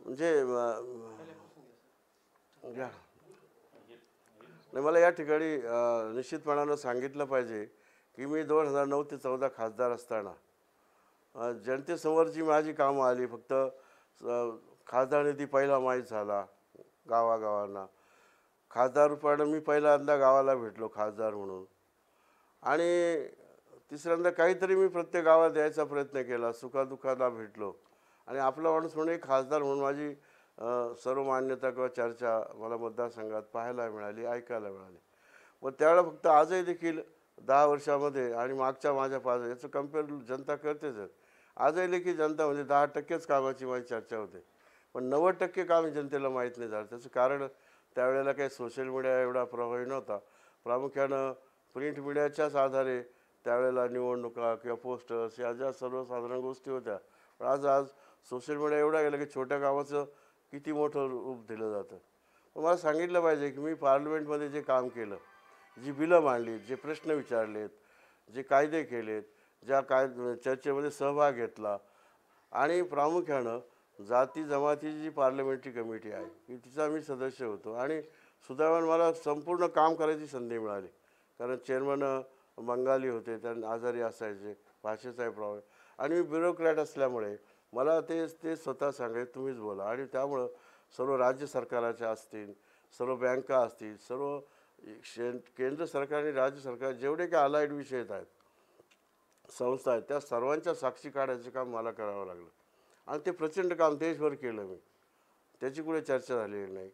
म्हणजे घ्या. नाही, मला या ठिकाणी निश्चितपणानं सांगितलं पाहिजे की मी 2009 ते 14 खासदार असताना जनतेसमोर जी माझी कामं आली, फक्त खासदार निधी पहिला माहीत झाला गावागावांना. खासदारपण मी पहिल्यांदा गावाला भेटलो खासदार म्हणून. आणि तिसऱ्यांदा काहीतरी मी प्रत्येक गावात द्यायचा प्रयत्न केला, सुखादुःखाला भेटलो. आणि आपला माणूस म्हणून एक खासदार म्हणून माझी सर्व मान्यता किंवा चर्चा मला मतदारसंघात पाहायला मिळाली, ऐकायला मिळाली. मग त्यावेळेला फक्त आजही देखील 10 वर्षामध्ये आणि मागच्या माझ्या 5 याचं कम्पेअर जनता करतेच. आजही देखील जनता म्हणजे 10%च कामाची माझी चर्चा होते, पण 90% काम जनतेला माहीत नाही झालं. त्याचं कारण त्यावेळेला काही सोशल मीडिया एवढा प्रभावी नव्हता. प्रामुख्यानं प्रिंट मीडियाच्याच आधारे त्यावेळेला निवडणुका किंवा पोस्टर्स या ज्या सर्वसाधारण गोष्टी होत्या. पण आज आज सोशल मीडिया एवढा गेला की छोट्या गावाचं किती मोठं रूप दिलं जातं. पण मला सांगितलं पाहिजे की मी पार्लमेंटमध्ये जे काम केलं, जी बिलं मांडलीत, जे प्रश्न विचारलेत, जे कायदे केलेत, ज्या चर्चेमध्ये सहभाग घेतला, आणि प्रामुख्यानं जाती जमातीची जी पार्लमेंटरी कमिटी आहे की तिचा मी सदस्य होतो. आणि सुदैवानं मला संपूर्ण काम करायची संधी मिळाली, कारण चेअरमन बंगाली होते, त्यांना आजारी असायचे, भाषेचाही प्रॉब्लेम. आणि मी ब्युरोक्रॅट असल्यामुळे मला ते स्वतः सांगायचे तुम्हीच बोला. आणि त्यामुळं सर्व राज्य सरकाराच्या असतील, सर्व बँका असतील, सर्व केंद्र सरकार आणि राज्य सरकार जेवढे काही अलाइड विषय आहेत, संस्था आहेत, त्या सर्वांच्या साक्षी काढायचं काम मला करावं लागलं. आणि ते प्रचंड काम देशभर केलं मी. त्याची कुठे चर्चा झालेली नाही.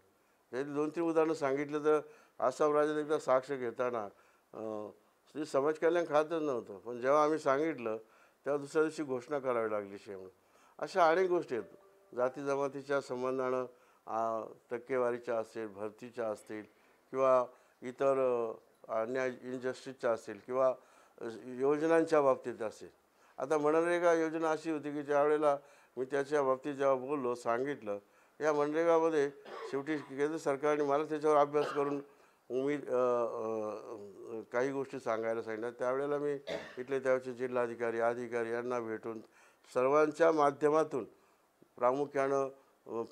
त्याची 2-3 उदाहरणं सांगितलं तर आसाम राज्यात एकदा साक्ष घेताना श्री समाज कल्याण खातच नव्हतं, पण जेव्हा आम्ही सांगितलं तेव्हा दुसऱ्या दिवशी घोषणा करावी लागली म्हणून. अशा अनेक गोष्टी आहेत. जाती जमातीच्या संबंधानं टक्केवारीच्या असतील, भरतीच्या असतील, किंवा इतर अन्याय इनजस्टिसच्या असतील, किंवा योजनांच्या बाबतीत असेल. आता मनरेगा योजना अशी होती की ज्यावेळेला मी त्याच्या बाबतीत जेव्हा बोललो, सांगितलं, या मनरेगामध्ये शेवटी केंद्र सरकारने मला त्याच्यावर अभ्यास करून मी काही गोष्टी सांगायला सांगितल्या. त्यावेळेला मी इथले त्यावेळेचे जिल्हाधिकारी, अधिकारी यांना भेटून सर्वांच्या माध्यमातून प्रामुख्यानं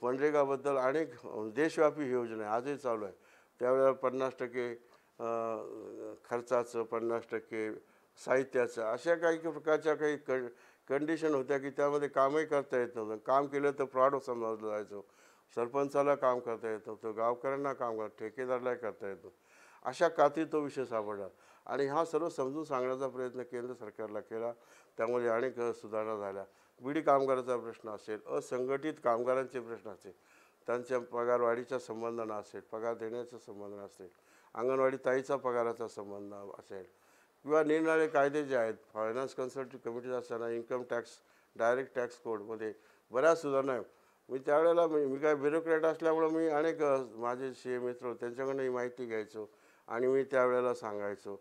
मनरेगाबद्दल अनेक देशव्यापी योजना आहे, आजही चालू आहे. त्यावेळेला 50% खर्चाचं, 50% साहित्याचं, अशा काही प्रकारच्या काही कंडिशन होत्या की त्यामध्ये कामही करता येत नव्हतं. काम केलं तर फ्रॉड समजलं जायचं. सरपंचाला काम करता येत नव्हतं, गावकऱ्यांना काम ठेकेदारलाही करता येत नव्हतं. अशा काती तो विषय सापडला. आणि हा सर्व समजून सांगण्याचा प्रयत्न केंद्र सरकारला केला. त्यामध्ये अनेक सुधारणा झाल्या. बिडी कामगाराचा प्रश्न असेल, असंघटित कामगारांचे प्रश्न असेल, त्यांच्या पगारवाढीच्या संबंधानं असेल, पगार देण्याच्या संबंधानं असेल, अंगणवाडी ताईचा पगाराचा संबंध असेल, किंवा निरनिराळे कायदे जे आहेत, फायनान्स कन्सल्टिंग कमिटी असताना इन्कम टॅक्स, डायरेक्ट टॅक्स कोडमध्ये बऱ्याच सुधारणा आहे. मी त्यावेळेला मी काय ब्युरोक्रॅट असल्यामुळं मी अनेक माझे मित्र होते त्यांच्याकडनं ही माहिती घ्यायचो आणि मी त्यावेळेला सांगायचो,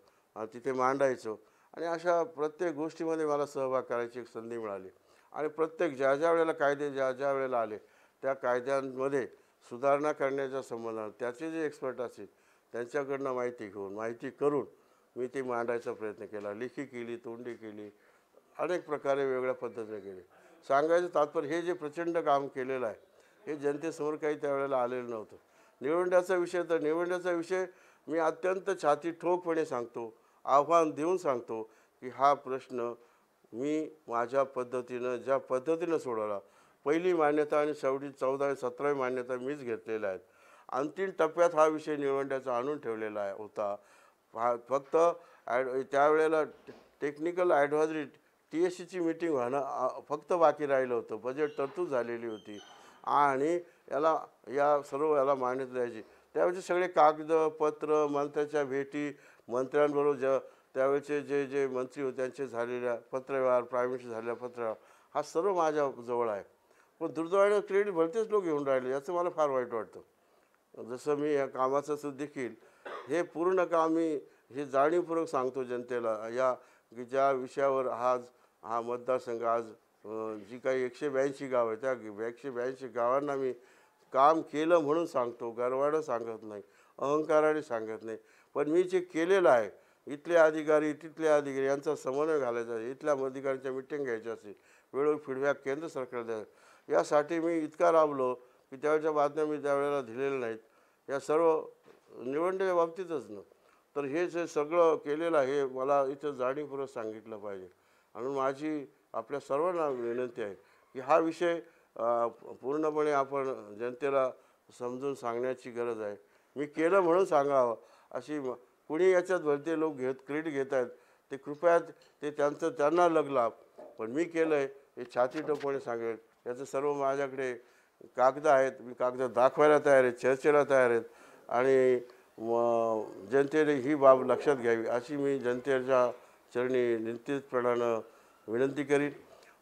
तिथे मांडायचो. आणि अशा प्रत्येक गोष्टीमध्ये मला सहभाग करायची एक संधी मिळाली. आणि प्रत्येक ज्या ज्या वेळेला कायदे ज्या वेळेला आले त्या कायद्यांमध्ये सुधारणा करण्याच्या संबंधानं त्याचे जे एक्सपर्ट असतील त्यांच्याकडनं माहिती घेऊन, माहिती करून मी ती मांडायचा प्रयत्न केला. लेखी केली, तोंडी केली, अनेक प्रकारे वेगळ्या पद्धतीने केले. सांगायचं तात्पर्य हे जे प्रचंड काम केलेलं आहे हे जनतेसमोर काही त्यावेळेला आलेलं नव्हतं. निवडण्याचा विषय तर निवडण्याचा विषय मी अत्यंत छाती ठोकपणे सांगतो, आव्हान देऊन सांगतो की हा प्रश्न मी माझ्या पद्धतीनं ज्या पद्धतीनं सोडवला. पहिली मान्यता आणि शेवटी 14वी 17वी मान्यता मीच घेतलेल्या आहेत. अंतिम टप्प्यात हा विषय निवडण्याचा आणून ठेवलेला होता. फक्त त्यावेळेला टेक्निकल ॲडव्हायझरी TSCची मीटिंग व्हायनं फक्त बाकी राहिलं होतं. बजेट तरतूद झालेली होती आणि या सर्व याला मान्यता द्यायची. त्यावेळेचे सगळे कागदपत्र, मंत्र्याच्या भेटी, मंत्र्यांबरोबर त्यावेळेचे जे मंत्री होते त्यांचे झालेल्या पत्रव्यवहार, प्राईम मिनिस्टर झालेल्या पत्रव्यवहार, हा सर्व माझ्या जवळ आहे. पण दुर्दैवानं क्रेडिट भलतेच लोक घेऊन राहिले, याचं मला फार वाईट वाटतं. जसं मी या कामाचं देखील हे पूर्ण काम मी हे जाणीवपूर्वक सांगतो जनतेला, या की ज्या विषयावर हा मतदारसंघ आज जी काही 182 गाव आहे त्या 182 गावांना मी काम केलं म्हणून सांगतो. गर्वानं सांगत नाही, अहंकाराने सांगत नाही. पण मी जे केलेलं आहे, इथले अधिकारी तिथले अधिकारी यांचा समन्वय घालायचा, इथल्या अधिकाऱ्यांच्या मिटिंग घ्यायच्या असेल, वेळोवेळी फीडबॅक केंद्र सरकारला द्यायचं, यासाठी मी इतका राबलो की त्यावेळच्या बातम्या मी त्यावेळेला दिलेल्या नाहीत. या सर्व निवडणुकीच्या बाबतीतच ना. तर हे जे सगळं केलेलं आहे मला इथं जाणीवपूर्वक सांगितलं पाहिजे. आणि माझी आपल्या सर्वांना विनंती आहे की हा विषय पूर्णपणे आपण जनतेला समजून सांगण्याची गरज आहे. मी केलं म्हणून सांगावं अशी कुणी याच्यात भलते लोक क्रेडिट घेत आहेत ते कृपया ते त्यांना लाभ. पण मी केलं आहे हे छाती ठोकपणे सांगेल. याचं सर्व माझ्याकडे कागद आहेत. मी कागद दाखवायला तयार आहेत, चर्चेला तयार आहेत. आणि जनतेने ही बाब लक्षात घ्यावी अशी मी जनतेच्या चरणी निश्चितपणानं विनंती करीन.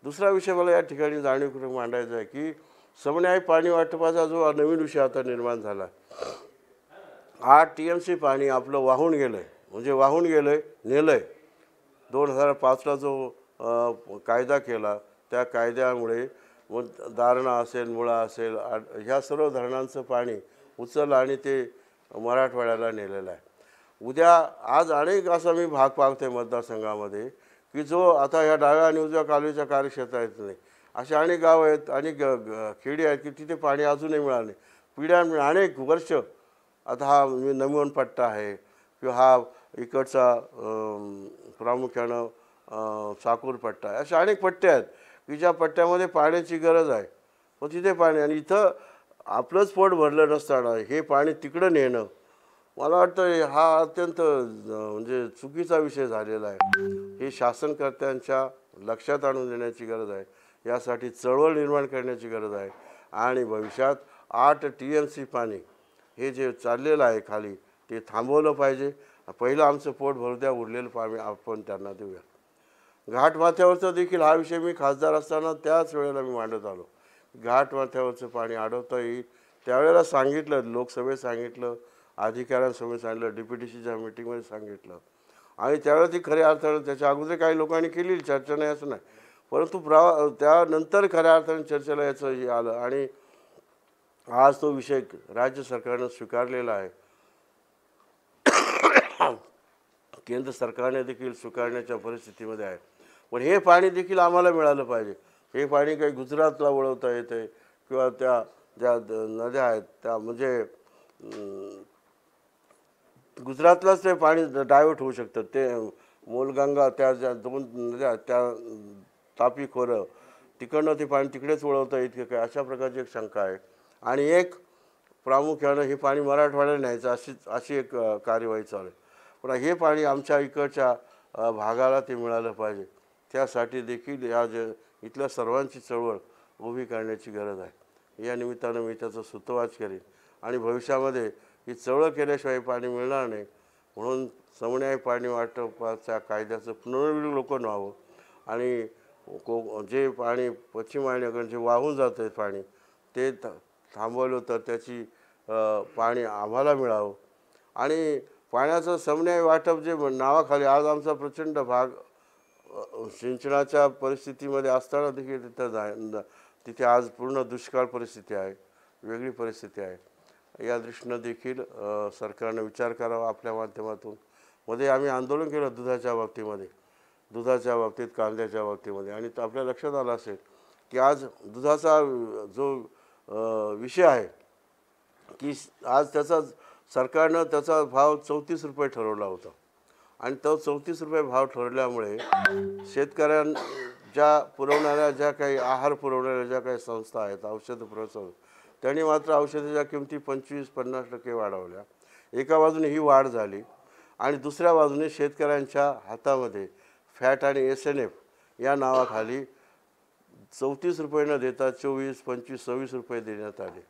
दुसरा विषय मला या ठिकाणी जाणीवपूर्वक मांडायचा आहे की समन्याय पाणी वाटपाचा जो नवीन विषय आता निर्माण झाला. 8 TMC पाणी आपलं वाहून गेलं आहे, म्हणजे वाहून गेलं आहे, नेलं आहे. 2005ला जो कायदा केला त्या कायद्यामुळे मग दारणा असेल, मुळा असेल, ह्या सर्व धरणांचं पाणी उचललं आणि ते मराठवाड्याला नेलेलं आहे. उद्या आज अनेक असा मी भाग पाहतो आहे मतदारसंघामध्ये की जो आता ह्या डाव्या आणि उजव्या कालव्याच्या कार्यक्षेत्रात येत नाही. असे अनेक गाव आहेत, अनेक खेडी आहेत की तिथे पाणी अजूनही मिळालं नाही. पिढ्यान अनेक वर्ष आता हा नमून पट्टा आहे किंवा हा इकडचा प्रामुख्यानं साकूर पट्टा आहे. असे अनेक पट्टे आहेत की ज्या पट्ट्यामध्ये पाण्याची गरज आहे. पण तिथे पाणी आणि इथं आपलंच पोट भरलं नसताना हे पाणी तिकडं नेणं मला वाटतं हा अत्यंत म्हणजे चुकीचा विषय झालेला आहे. हे शासनकर्त्यांच्या लक्षात आणून देण्याची गरज आहे. यासाठी चळवळ निर्माण करण्याची गरज आहे. आणि भविष्यात 8 TMC पाणी हे जे चाललेलं आहे खाली ते थांबवलं पाहिजे. पहिलं आमचं पोट भरू द्या, उरलेलं पाणी आपण त्यांना देऊया. घाटमाथ्यावरचा देखील हा विषय मी खासदार असताना त्याच वेळेला मी मांडत आलो. घाटमाथ्यावरचं पाणी अडवता येईल त्यावेळेला सांगितलं, लोकसभेत सांगितलं, अधिकाऱ्यांसमोर सांगितलं, DPTCच्या मीटिंगमध्ये सांगितलं. आणि त्यावेळेला ती खऱ्या अर्थानं त्याच्या अगोदर काही लोकांनी केलेली चर्चा नाही असं नाही, परंतु त्यानंतर खऱ्या अर्थानं चर्चेला याचं हे आलं आणि आज तो विषय राज्य सरकारनं स्वीकारलेला आहे. केंद्र सरकारने देखील स्वीकारण्याच्या परिस्थितीमध्ये आहे. पण हे पाणी देखील आम्हाला मिळालं पाहिजे. हे पाणी काही गुजरातला वळवता येते किंवा त्या ज्या नद्या आहेत त्या म्हणजे गुजरातलाच ते पाणी डायव्हर्ट होऊ शकतं. ते मोलगंगा त्या ज्या 2 नद्या त्या तापी खोरं तिकडनं ते पाणी तिकडेच वळवता येईल काय अशा प्रकारची एक शंका आहे. आणि एक प्रामुख्यानं हे पाणी मराठवाड्याला न्यायचं अशी एक कार्यवाही चालू आहे. पण हे पाणी आमच्या इकडच्या भागाला ते मिळालं पाहिजे. त्यासाठी देखील या इथल्या सर्वांची चळवळ उभी करण्याची गरज आहे. या निमित्तानं मी त्याचा सुतोवाच करेन. आणि भविष्यामध्ये ही चळवळ केल्याशिवाय पाणी मिळणार नाही. म्हणून समन्याय पाणी वाटपाच्या कायद्याचं पुनर्विलोकन व्हावं आणि जे पाणी पश्चिम वाहिन्याकडे जे वाहून जातं आहे पाणी ते थांबवलं तर त्याची पाणी आम्हाला मिळावं. आणि पाण्याचं समन्याय वाटप जे नावाखाली आज आमचा प्रचंड भाग सिंचनाच्या परिस्थितीमध्ये असताना देखील तिथे आज पूर्ण दुष्काळ परिस्थिती आहे, वेगळी परिस्थिती आहे. या दृष्टीनं देखील सरकारनं विचार करावा आपल्या माध्यमातून. मध्ये आम्ही आंदोलन केलं दुधाच्या बाबतीत, कांद्याच्या बाबतीमध्ये. आणि आपल्या लक्षात आलं असेल की आज दुधाचा जो विषय आहे की आज सरकारनं त्याचा भाव 34 रुपये ठरवला होता. आणि तो 34 रुपये भाव ठरवल्यामुळे शेतकऱ्यांच्या पुरवणाऱ्या ज्या काही आहार पुरवणाऱ्या ज्या काही संस्था आहेत, औषधं पुरवतात, त्यांनी मात्र औषधाच्या किमती 25-50% वाढवल्या. एका बाजूने ही वाढ झाली आणि दुसऱ्या बाजूने शेतकऱ्यांच्या हातामध्ये फॅट आणि SNF या नावाखाली 34 रुपये न देता 24, 25, 26 रुपये देण्यात आले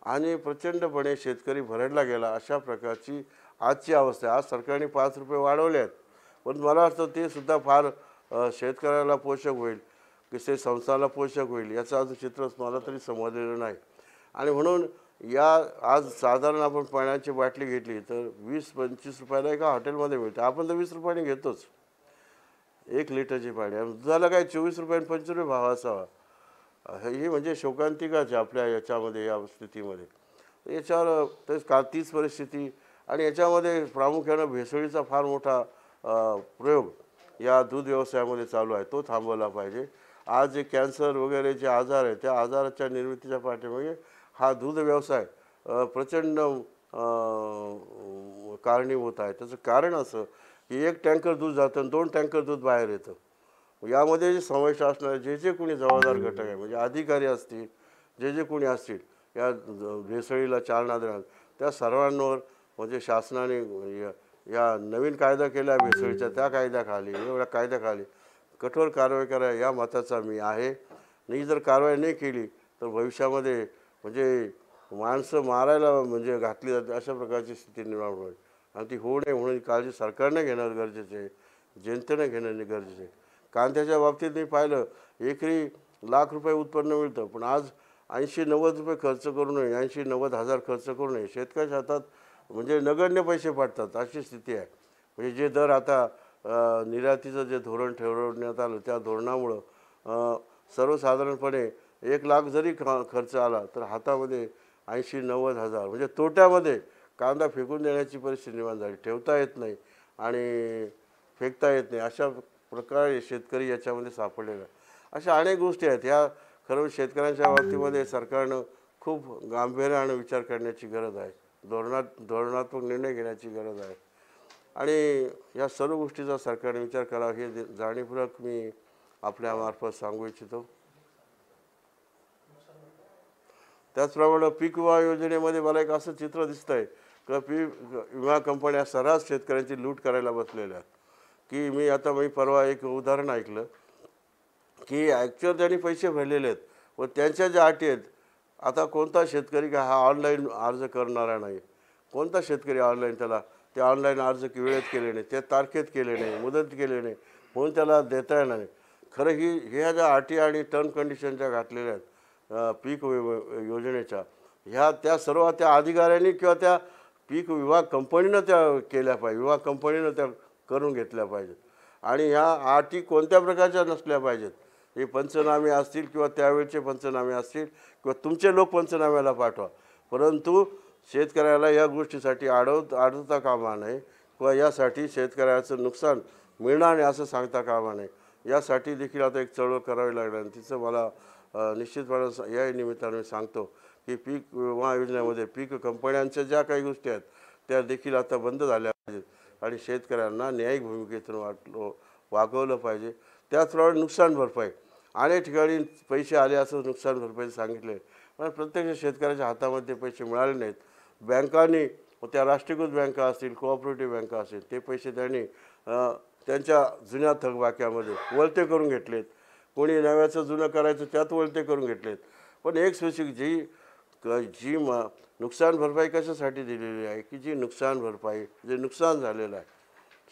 आणि प्रचंडपणे शेतकरी भरडला गेला. अशा प्रकारची आजची अवस्था आहे. आज सरकारने 5 रुपये वाढवले आहेत, पण मला वाटतं ते सुद्धा फार शेतकऱ्याला पोषक होईल की ते संस्थाला पोषक होईल याचं अजून चित्र मला तरी समजलेलं नाही. आणि म्हणून आज साधारण आपण पाण्याची बाटली घेतली तर 20-25 रुपयाला एका हॉटेलमध्ये मिळते. आपण तर 20 रुपयाने घेतोच 1 लिटरची पाणी. दुधाला काय 24 रुपये आणि 25 रुपये भाव असावा. ही म्हणजे शोकांतिकाच आपल्या याच्यामध्ये या स्थितीमध्ये. याच्यावर तेच तीच परिस्थिती आणि याच्यामध्ये प्रामुख्यानं भेसळीचा फार मोठा प्रयोग या दूध व्यवसायामध्ये चालू आहे. तो थांबवला पाहिजे. आज जे कॅन्सर वगैरे जे आजार आहेत त्या आजाराच्या निर्मितीच्या पाठीमागे हा दूध व्यवसाय प्रचंड कारणीभूत आहे. त्याचं कारण असं की 1 टँकर दूध जातं आणि 2 टँकर दूध बाहेर येतं. यामध्ये जे समाविष्ट असणारे जे कोणी जबाबदार घटक आहे, म्हणजे अधिकारी असतील, जे कोणी असतील या भेसळीला चालना देणार, त्या सर्वांवर म्हणजे शासनाने या या नवीन कायदा केला भेसळीच्या, त्या कायद्याखाली, एवढ्या कायद्याखाली कठोर कारवाई करा या मताचा मी आहे. नाही जर कारवाई नाही केली तर भविष्यामध्ये म्हणजे माणसं मारायला म्हणजे घातली जाते अशा प्रकारची स्थिती निर्माण होईल. आणि ती होऊ नये म्हणून काळजी सरकारने घेणं गरजेचं आहे, जनतेने घेणं गरजेचं आहे. कांद्याच्या बाबतीत मी पाहिलं एकरी ₹1,00,000 उत्पन्न मिळतं, पण आज 80-90 रुपये खर्च करू नये, 80-90 हजार खर्च करू नये, शेतकऱ्याच्या हातात म्हणजे नगण्य पैसे पडतात अशी स्थिती आहे. म्हणजे जे दर आता निर्यातीचं जे धोरण ठरवण्यात आलं त्या धोरणामुळं सर्वसाधारणपणे 1,00,000 जरी खर्च आला तर हातामध्ये 80-90 हजार म्हणजे तोट्यामध्ये कांदा फेकून देण्याची परिस्थिती निर्माण झाली. ठेवता येत नाही आणि फेकता येत नाही अशा प्रकारे शेतकरी याच्यामध्ये सापडलेला आहे. अशा अनेक गोष्टी आहेत. ह्या खरं शेतकऱ्यांच्या बाबतीमध्ये सरकारनं खूप गांभीर्याने विचार करण्याची गरज आहे. धोरणात्मक निर्णय घेण्याची गरज आहे आणि या सर्व गोष्टीचा सरकारने विचार करावा हे जाणीवपूर्वक मी आपल्यामार्फत सांगू इच्छितो. त्याचप्रमाणे पीक विमा योजनेमध्ये मला एक असं चित्र दिसतं आहे की पीक विमा कंपन्या सर्रास शेतकऱ्यांची लूट करायला बसलेल्या आहेत. की मी परवा एक उदाहरण ऐकलं की ॲक्च्युअल त्यांनी पैसे भरलेले आहेत व त्यांच्या ज्या अटी आहेत, आता कोणता शेतकरी का हा ऑनलाईन अर्ज करणारा नाही, कोणता शेतकरी ऑनलाईन त्याला ते ऑनलाईन अर्ज वेळेत केले नाही, ते तारखेत केले नाही, मुदत केले नाही म्हणून त्याला देता येणार नाही. खरं ह्या ज्या अटी आणि टर्म कंडिशन ज्या घातलेल्या आहेत पीक योजनेच्या, त्या सर्व त्या अधिकाऱ्यांनी किंवा त्या पीक विमा कंपनीनं त्या केल्या पाहिजे, विमा कंपनीनं त्या करून घेतल्या पाहिजेत. आणि ह्या अटी कोणत्या प्रकारच्या नसल्या पाहिजेत. हे पंचनामे असतील किंवा त्यावेळचे पंचनामे असतील किंवा तुमचे लोक पंचनाम्याला पाठवा, परंतु शेतकऱ्याला या गोष्टीसाठी अडवता कामा नये किंवा यासाठी शेतकऱ्याचं नुकसान मिळणार नाही असं सांगता कामा नये. यासाठी देखील आता एक चळवळ करावी लागणार आणि तिचं मला निश्चितपणे या निमित्ताने सांगतो की पीक विमा योजनेमध्ये पीक कंपन्यांच्या ज्या काही गोष्टी आहेत त्या देखील आता बंद झाल्या पाहिजेत आणि शेतकऱ्यांना न्यायिक भूमिकेतून वागवलं पाहिजे. त्याचप्रमाणे नुकसान भरपाई अनेक ठिकाणी पैसे आले असं नुकसान भरपाई सांगितले, पण प्रत्यक्ष शेतकऱ्याच्या हातामध्ये पैसे मिळाले नाहीत. बँकांनी त्या राष्ट्रीयकृत बँका असतील, कोऑपरेटिव्ह बँका असतील, ते पैसे त्यांनी त्यांच्या जुन्या थकबाक्यामध्ये वळते करून घेतलेत. कोणी नव्याचं जुनं करायचं त्यात वळते करून घेतलेत. पण एक स्पेसिफिक जी नुकसान भरपाई कशासाठी दिलेली आहे की जी नुकसान भरपाई जे नुकसान झालेलं आहे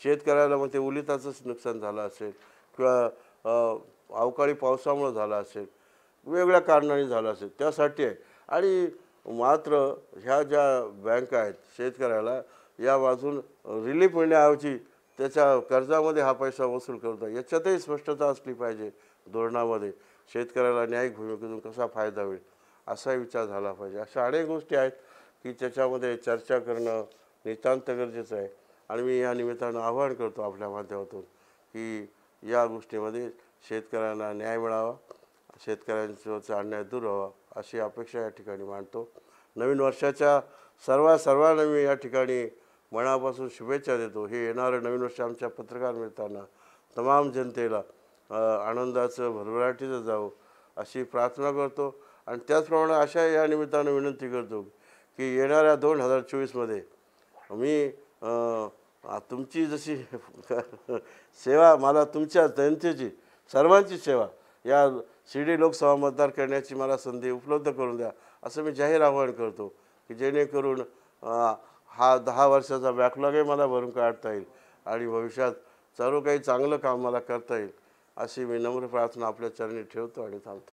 शेतकऱ्याला, मग ते उलिताचंच नुकसान झालं असेल किंवा अवकाळी पावसामुळे झालं असेल, वेगवेगळ्या कारणाने झालं असेल, त्यासाठी आहे. आणि मात्र ह्या ज्या बँका आहेत शेतकऱ्याला या बाजून रिलीफ मिळण्याऐवजी त्याच्या कर्जामध्ये हा पैसा वसूल करतो. याच्यातही स्पष्टता असली पाहिजे धोरणामध्ये. शेतकऱ्याला न्यायिक भूमिकेतून कसा फायदा होईल असाही विचार झाला पाहिजे. अशा अनेक गोष्टी आहेत की त्याच्यामध्ये चर्चा करणं नितांत गरजेचं आहे. आणि मी या निमित्तानं आवाहन करतो आपल्या माध्यमातून की या गोष्टीमध्ये शेतकऱ्यांना न्याय मिळावा, शेतकऱ्यांचा अन्याय दूर व्हावा अशी अपेक्षा या ठिकाणी मांडतो. नवीन वर्षाच्या सर्वांना मी या ठिकाणी मनापासून शुभेच्छा देतो. हे येणारं नवीन वर्ष आमच्या पत्रकार मिळताना तमाम जनतेला आनंदाचं भरभराटीचं जावं अशी प्रार्थना करतो. आणि त्याचप्रमाणे अशा या निमित्तानं विनंती करतो की येणाऱ्या 2024मध्ये मी तुमची जशी सेवा मला तुमच्या जनतेची सर्वांची सेवा या शिर्डी लोकसभा मतदार करण्याची मला संधी उपलब्ध करून द्या असं मी जाहीर आवाहन करतो की जेणेकरून हा 10 वर्षाचा बॅकलॉगही मला भरून काढता येईल आणि भविष्यात सर्व काही चांगलं काम मला करता येईल अशी मी नम्र प्रार्थना आपल्या चरणी ठेवतो आणि थांबतो.